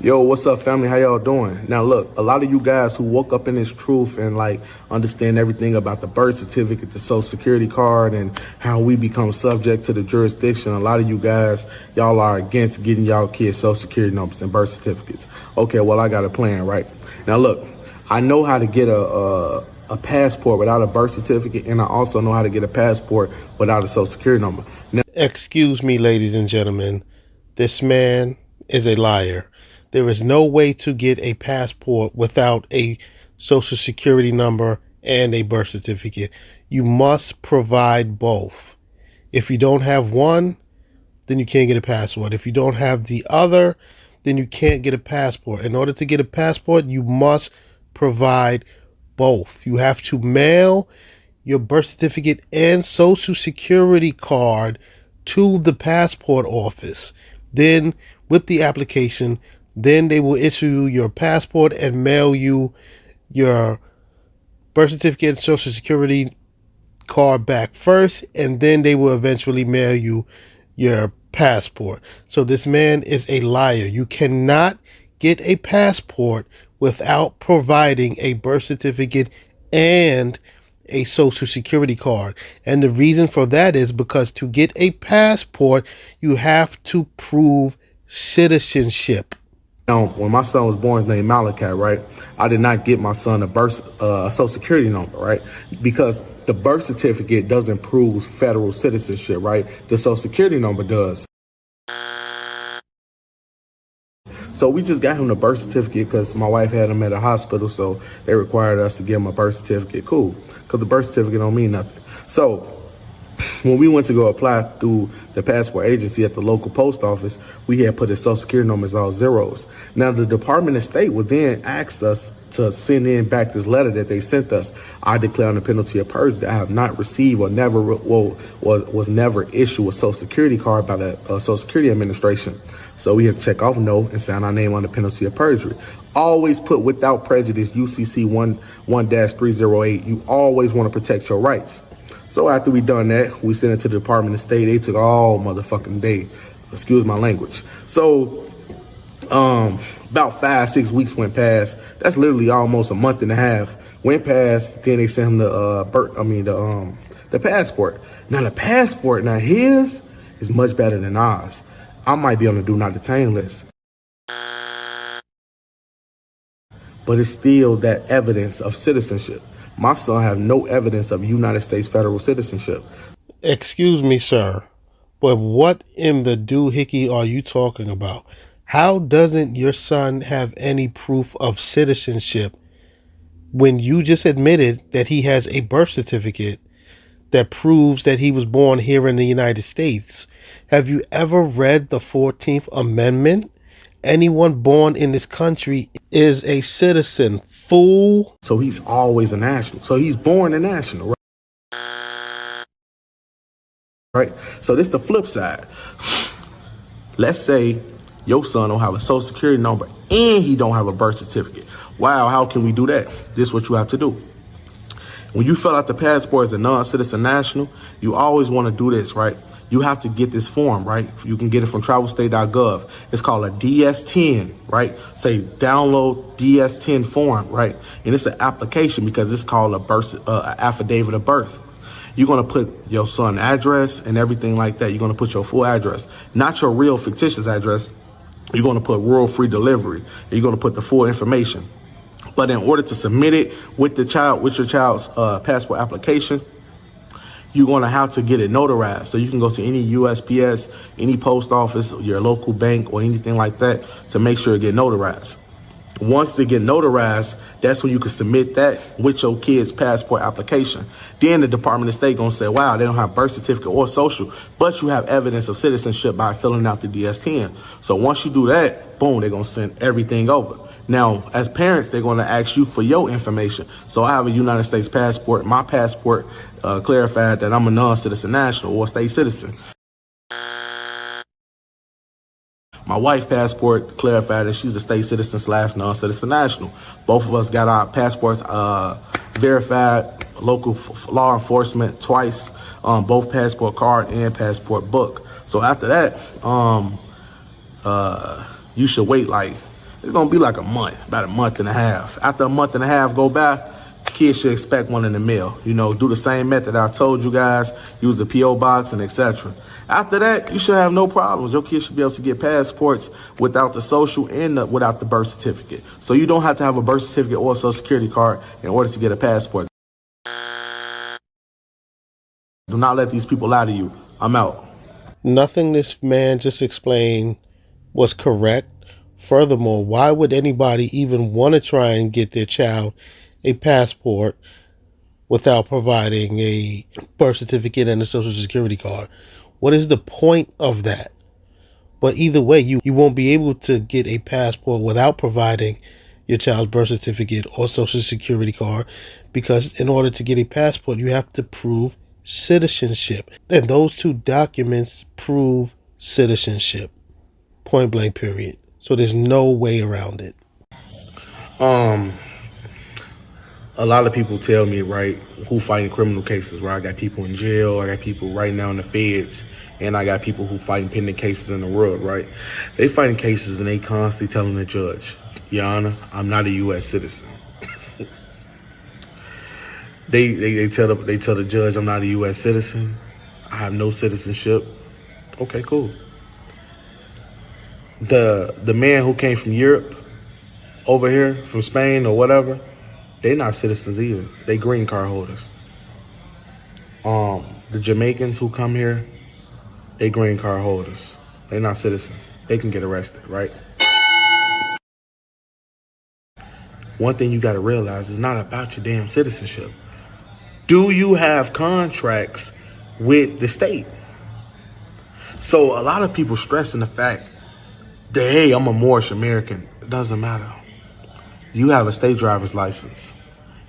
Yo, what's up, family? How y'all doing? Now, look, a lot of you guys who woke up in this truth and understand everything about the birth certificate, the social security card, and how we become subject to the jurisdiction. A lot of you guys, y'all are against getting y'all kids social security numbers and birth certificates. Okay, well, I got a plan, right? Now, look, I know how to get a passport without a birth certificate, and I also know how to get a passport without a social security number. Now, excuse me, ladies and gentlemen, this man is a liar. There is no way to get a passport without a social security number and a birth certificate. You must provide both. If you don't have one, then you can't get a passport. If you don't have the other, then you can't get a passport. In order to get a passport, you must provide both. You have to mail your birth certificate and social security card to the passport office. Then with the application, then they will issue your passport and mail you your birth certificate and social security card back first, and then they will eventually mail you your passport. So this man is a liar. You cannot get a passport without providing a birth certificate and a social security card. And the reason for that is because to get a passport, you have to prove citizenship. Now, when my son was born, his name Malachi, right? I did not get my son a social security number, right? Because the birth certificate doesn't prove federal citizenship, right? The social security number does. So we just got him the birth certificate because my wife had him at a hospital, so they required us to give him a birth certificate. Cool, because the birth certificate don't mean nothing. So when we went to go apply through the passport agency at the local post office, we had put his social security numbers all zeros. Now, the Department of State would then ask us to send in back this letter that they sent us. I declare on the penalty of perjury that I have not received or never was never issued a social security card by the Social Security Administration. So we have to check off no and sign our name on the penalty of perjury. Always put without prejudice UCC 1-308. You always want to protect your rights. So after we done that, we sent it to the Department of State. They took all motherfucking day. Excuse my language. So about 5-6 weeks went past. That's literally almost a month and a half went past. Then they sent him the passport. Now the passport, his is much better than ours. I might be on the do not detain list, but it's still that evidence of citizenship. My son have no evidence of United States federal citizenship. Excuse me, sir, but what in the doohickey are you talking about? How doesn't your son have any proof of citizenship when you just admitted that he has a birth certificate that proves that he was born here in the United States? Have you ever read the 14th Amendment? Anyone born in this country is a citizen, fool. So he's always a national. So he's born a national, right? Right? So this is the flip side. Let's say your son don't have a social security number and he don't have a birth certificate. Wow, how can we do that? This is what you have to do. When you fill out the passport as a non-citizen national, you always want to do this, right? You have to get this form, right? You can get it from travelstate.gov. It's called a DS-10, right? Say download DS-10 form, right? And it's an application because it's called a birth affidavit of birth. You're going to put your son's address and everything like that. You're going to put your full address, not your real fictitious address. You're going to put rural free delivery. You're going to put the full information. But in order to submit it with your child's passport application, you're going to have to get it notarized. So you can go to any USPS, any post office, your local bank, or anything like that to make sure it get notarized. Once they get notarized, that's when you can submit that with your kid's passport application. Then the Department of State going to say, wow, they don't have birth certificate or social, but you have evidence of citizenship by filling out the DS-10. So once you do that, boom, they're going to send everything over. Now, as parents, they're going to ask you for your information. So I have a United States passport. My passport clarified that I'm a non-citizen national or state citizen. My wife's passport clarified that she's a state citizen / non-citizen national. Both of us got our passports verified, local law enforcement twice, both passport card and passport book. So after that, you should wait like it's gonna be like about a month and a half. After a month and a half go by, kids should expect one in the mail. You know, do the same method I told you guys, use the P.O. box and etc. After that, you should have no problems. Your kids should be able to get passports without the social and without the birth certificate. So you don't have to have a birth certificate or a social security card in order to get a passport. Do not let these people lie to you. I'm out. Nothing this man just explained was correct. Furthermore, why would anybody even want to try and get their child a passport without providing a birth certificate and a social security card? What is the point of that? But either way, you won't be able to get a passport without providing your child's birth certificate or social security card, because in order to get a passport, you have to prove citizenship. And those two documents prove citizenship. Point blank, period. So there's no way around it. A lot of people tell me, right, who fighting criminal cases, right? I got people in jail, I got people right now in the feds, and I got people who fighting pending cases in the world, right? They fighting cases and they constantly telling the judge, Your Honor, I'm not a U.S. citizen. They tell the judge, I'm not a U.S. citizen. I have no citizenship. Okay, cool. The man who came from Europe over here, from Spain or whatever, they're not citizens either. They green card holders. The Jamaicans who come here, they green card holders. They're not citizens. They can get arrested, right? One thing you got to realize is not about your damn citizenship. Do you have contracts with the state? So a lot of people stressing the fact that, hey, I'm a Moorish American. It doesn't matter. You have a state driver's license,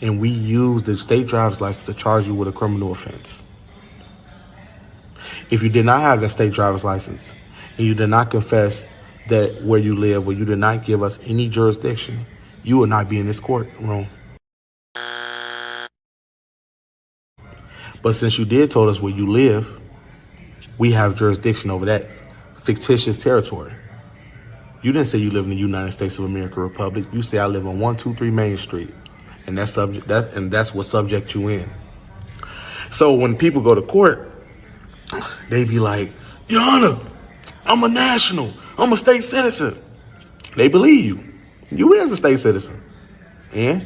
and we use the state driver's license to charge you with a criminal offense. If you did not have that state driver's license, and you did not confess that where you live, or you did not give us any jurisdiction, you will not be in this courtroom. But since you did told us where you live, we have jurisdiction over that fictitious territory. You didn't say you live in the United States of America Republic. You say I live on 123 Main Street, and that's what subject you in. So when people go to court, they be like, Your Honor, I'm a national. I'm a state citizen. They believe you. You is a state citizen. And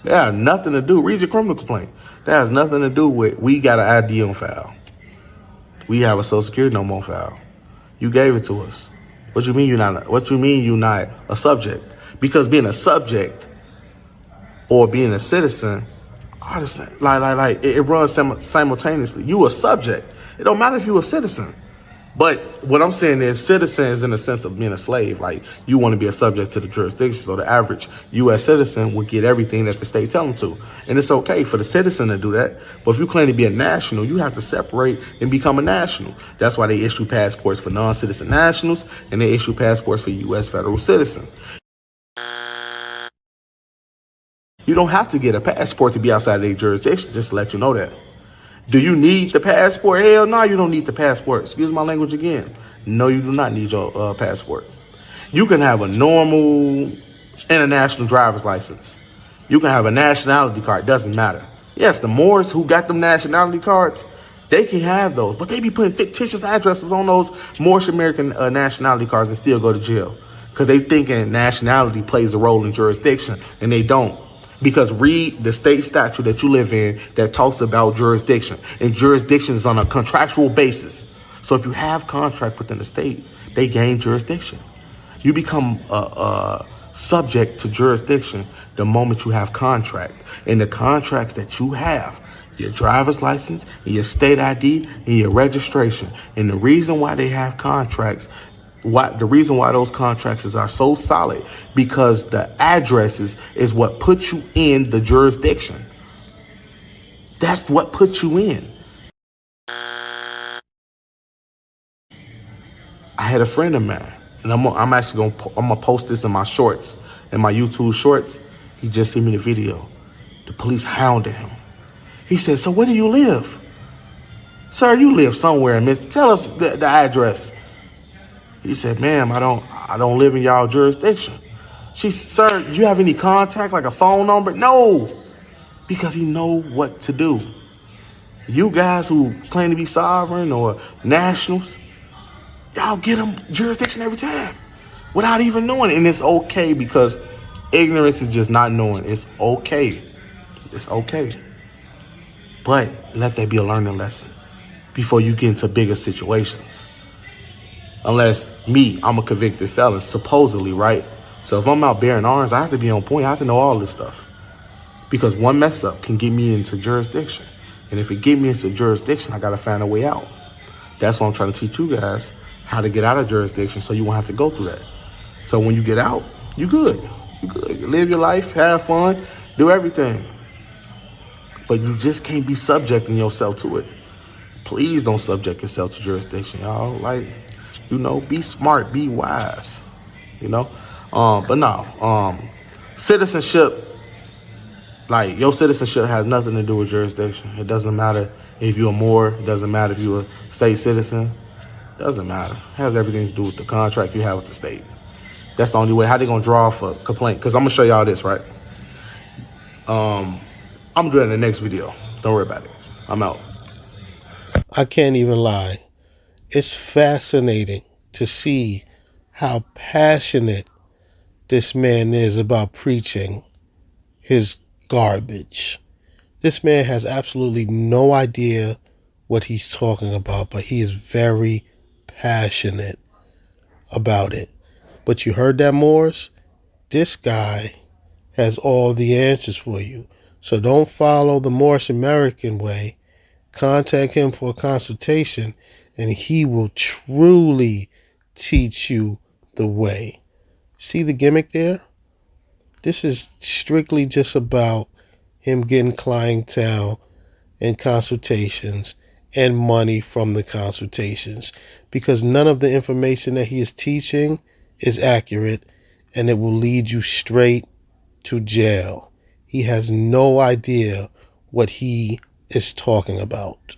that has nothing to do. Read your criminal complaint. That has nothing to do with we got an ID on file. We have a social security number on file. You gave it to us. What you mean you're not a subject? Because being a subject or being a citizen are the same. Like it runs simultaneously. You a subject. It don't matter if you a citizen. But what I'm saying is citizens in the sense of being a slave. Like you want to be a subject to the jurisdiction. So the average U.S. citizen would get everything that the state tell them to. And it's okay for the citizen to do that. But if you claim to be a national, you have to separate and become a national. That's why they issue passports for non-citizen nationals and they issue passports for U.S. federal citizens. You don't have to get a passport to be outside of their jurisdiction, just to let you know that. Do you need the passport? Hell no, you don't need the passport. Excuse my language again. No, you do not need your passport. You can have a normal international driver's license. You can have a nationality card. Doesn't matter. Yes, the Moors who got them nationality cards, they can have those. But they be putting fictitious addresses on those Moorish American nationality cards and still go to jail. Because they thinking nationality plays a role in jurisdiction, and they don't. Because read the state statute that you live in that talks about jurisdiction. And jurisdiction is on a contractual basis. So if you have contract within the state, they gain jurisdiction. You become subject to jurisdiction the moment you have contract. And the contracts that you have, your driver's license, and your state ID, and your registration. And the reason why they have contracts, the reason why those contracts are so solid, because the addresses is what puts you in the jurisdiction. That's what puts you in. I had a friend of mine, and I'm actually gonna post this in my shorts, in my YouTube shorts. He just sent me the video. The police hounded him. He said, "So where do you live?" "Sir, you live somewhere, miss. Tell us the address." He said, "Ma'am, I I don't live in y'all jurisdiction. Sir, do you have any contact, like a phone number? No, because he know what to do. You guys who claim to be sovereign or nationals, y'all get them jurisdiction every time without even knowing it. And it's okay, because ignorance is just not knowing. It's okay. It's okay. But let that be a learning lesson before you get into bigger situations. Unless I'm a convicted felon, supposedly, right? So if I'm out bearing arms, I have to be on point. I have to know all this stuff. Because one mess up can get me into jurisdiction. And if it get me into jurisdiction, I got to find a way out. That's why I'm trying to teach you guys how to get out of jurisdiction so you won't have to go through that. So when you get out, you good. You good. You live your life, have fun, do everything. But you just can't be subjecting yourself to it. Please don't subject yourself to jurisdiction, y'all. Like, be smart, be wise, But no, citizenship, like, your citizenship has nothing to do with jurisdiction. It doesn't matter if you're a Moor. It doesn't matter if you're a state citizen. It doesn't matter. It has everything to do with the contract you have with the state. That's the only way. How they gonna draw for complaint? Because I'm gonna show y'all this, right? I'm gonna do it in the next video. Don't worry about it. I'm out. I can't even lie. It's fascinating to see how passionate this man is about preaching his garbage. This man has absolutely no idea what he's talking about, but he is very passionate about it. But you heard that, Maures? This guy has all the answers for you. So don't follow the Moorish American way. Contact him for a consultation, and he will truly teach you the way. See the gimmick there? This is strictly just about him getting clientele and consultations and money from the consultations, because none of the information that he is teaching is accurate, and it will lead you straight to jail. He has no idea what he is talking about.